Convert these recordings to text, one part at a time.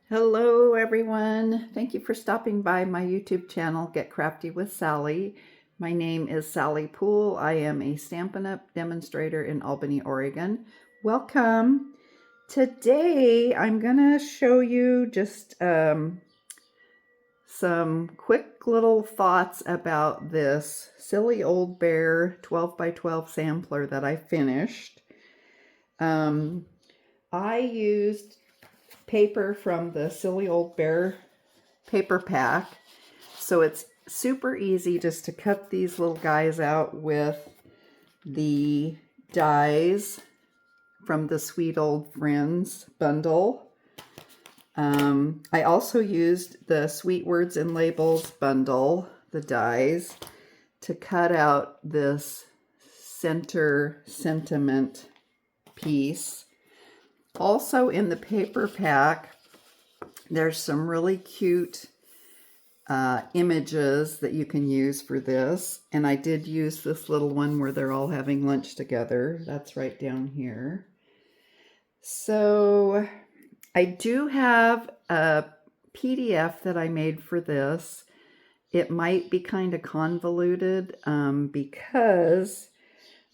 Hello everyone. Thank you for stopping by my YouTube channel, Get Crafty with Sally. My name is Sally Poole. I am a Stampin' Up! Demonstrator in Albany, Oregon. Welcome. Today I'm gonna show you just some quick little thoughts about this silly old bear 12 by 12 sampler that I finished. I used paper from the Silly Old Bear paper pack. So it's super easy just to cut these little guys out with the dies from the Sweet Old Friends bundle. I also used the Sweet Words and Labels bundle, the dies, to cut out this center sentiment piece. Also in the paper pack, there's some really cute images that you can use for this. And I did use this little one where they're all having lunch together. That's right down here. So I do have a PDF that I made for this. It might be kind of convoluted because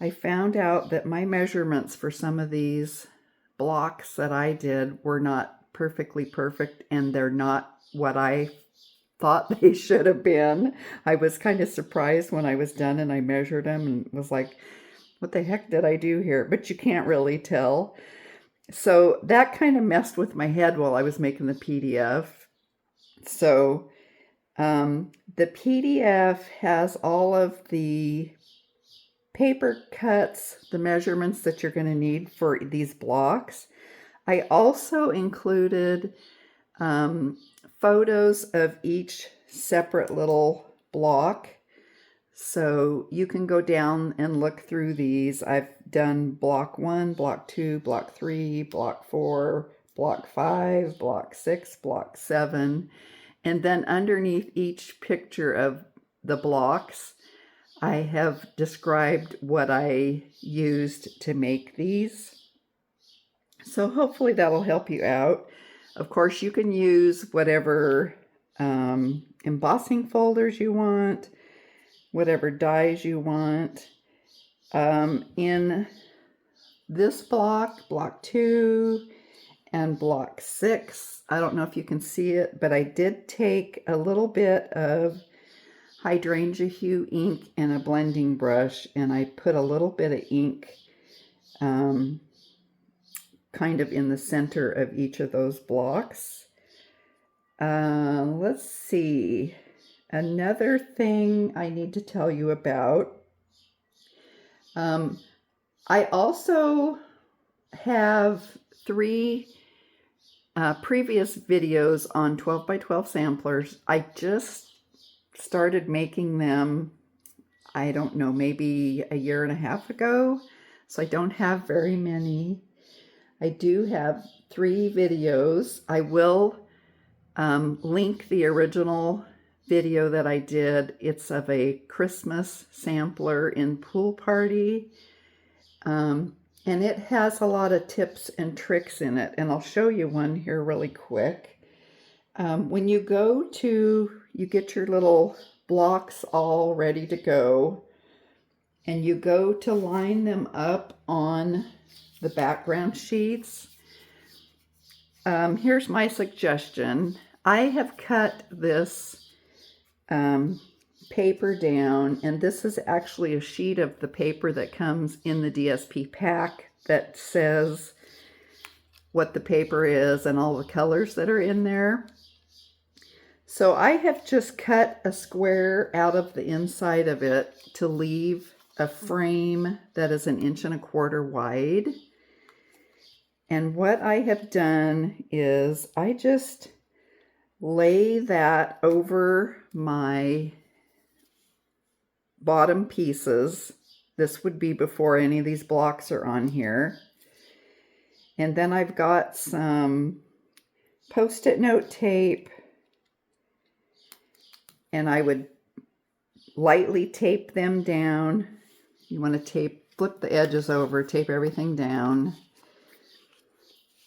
I found out that my measurements for some of these blocks that I did were not perfectly perfect, and they're not what I thought they should have been. I was kind of surprised when I was done and I measured them and was like, what the heck did I do here? But you can't really tell. So that kind of messed with my head while I was making the PDF. So the PDF has all of the paper cuts, the measurements that you're going to need for these blocks. I also included photos of each separate little block. So you can go down and look through these. I've done block 1, block 2, block 3, block 4, block 5, block 6, block 7. And then underneath each picture of the blocks, I have described what I used to make these. So hopefully that'll help you out. Of course, you can use whatever embossing folders you want, whatever dies you want. In this block, block 2 and block 6, I don't know if you can see it, but I did take a little bit of hydrangea hue ink and a blending brush, and I put a little bit of ink kind of in the center of each of those blocks. Let's see. Another thing I need to tell you about. I also have 3 previous videos on 12 by 12 samplers. I just started making them, I don't know, maybe a year and a half ago. So I don't have very many. I do have 3 videos. I will link the original video that I did. It's of a Christmas sampler in Pool Party. And it has a lot of tips and tricks in it. And I'll show you one here really quick. When you go to, you get your little blocks all ready to go, and you go to line them up on the background sheets. Here's my suggestion. I have cut this paper down, and this is actually a sheet of the paper that comes in the DSP pack that says what the paper is and all the colors that are in there. So I have just cut a square out of the inside of it to leave a frame that is 1 1/4 inches wide. And what I have done is I just lay that over my bottom pieces. This would be before any of these blocks are on here. And then I've got some Post-it note tape, and I would lightly tape them down. You want to flip the edges over, tape everything down.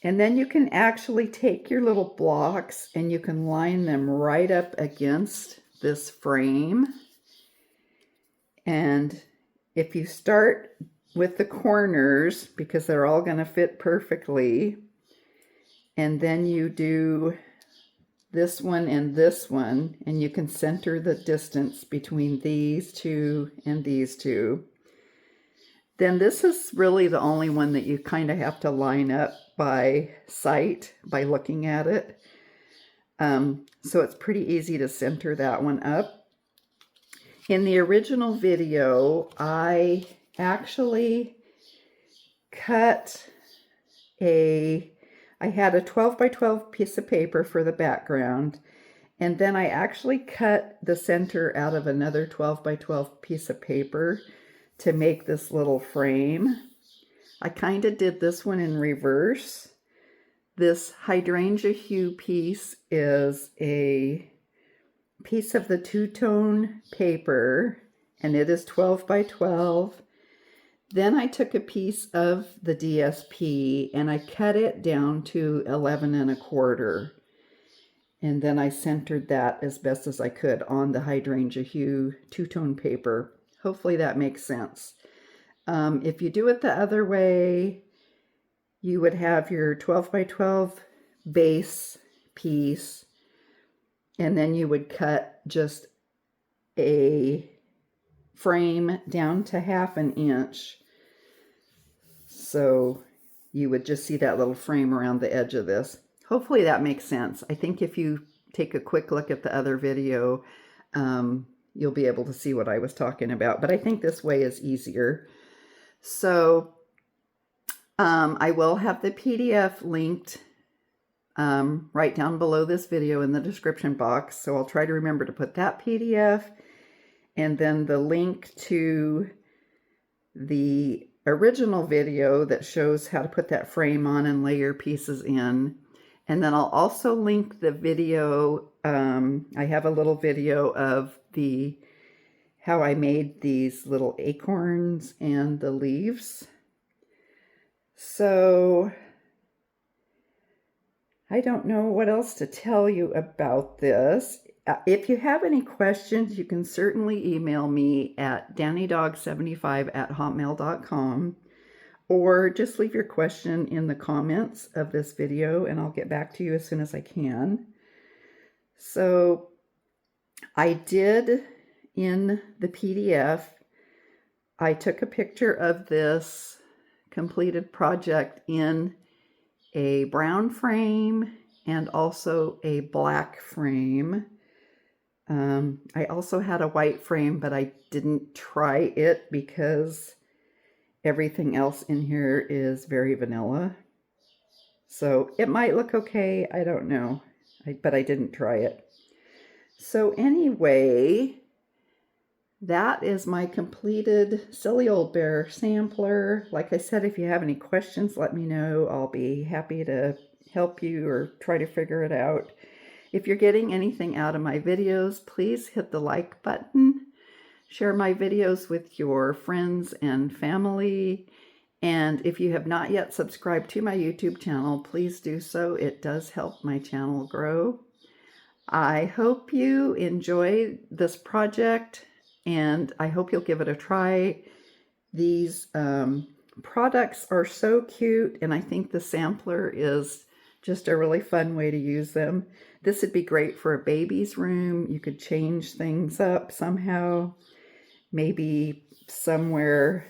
And then you can actually take your little blocks and you can line them right up against this frame. And if you start with the corners, because they're all going to fit perfectly, and then you do this one, and you can center the distance between these two and these two, then this is really the only one that you kind of have to line up by sight, by looking at it. So it's pretty easy to center that one up. In the original video, I actually I had a 12 by 12 piece of paper for the background, and then I actually cut the center out of another 12 by 12 piece of paper to make this little frame. I kind of did this one in reverse. This hydrangea hue piece is a piece of the two-tone paper, and it is 12 by 12. Then I took a piece of the DSP and I cut it down to 11 1/4. And then I centered that as best as I could on the hydrangea hue two-tone paper. Hopefully that makes sense. If you do it the other way, you would have your 12 by 12 base piece, and then you would cut just a frame down to 1/2 inch. So you would just see that little frame around the edge of this. Hopefully that makes sense. I think if you take a quick look at the other video, you'll be able to see what I was talking about. But I think this way is easier. So I will have the PDF linked right down below this video in the description box. So I'll try to remember to put that PDF and then the link to the original video that shows how to put that frame on and lay your pieces in. And then I'll also link the video. I have a little video of how I made these little acorns and the leaves. So I don't know what else to tell you about this. If you have any questions, you can certainly email me at dannydog75@hotmail.com, or just leave your question in the comments of this video and I'll get back to you as soon as I can. So I did, in the PDF, I took a picture of this completed project in a brown frame and also a black frame. I also had a white frame, but I didn't try it because everything else in here is very vanilla. So it might look okay, I don't know, but I didn't try it. So anyway, that is my completed Silly Old Bear sampler. Like I said, if you have any questions, let me know. I'll be happy to help you or try to figure it out. If you're getting anything out of my videos, please hit the like button. Share my videos with your friends and family. And if you have not yet subscribed to my YouTube channel, please do so. It does help my channel grow. I hope you enjoy this project, and I hope you'll give it a try. These products are so cute, and I think the sampler is just a really fun way to use them. This would be great for a baby's room. You could change things up somehow. Maybe somewhere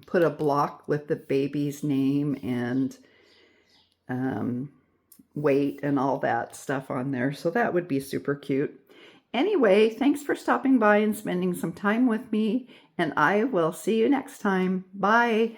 put a block with the baby's name and weight and all that stuff on there. So that would be super cute. Anyway, thanks for stopping by and spending some time with me, and I will see you next time. Bye.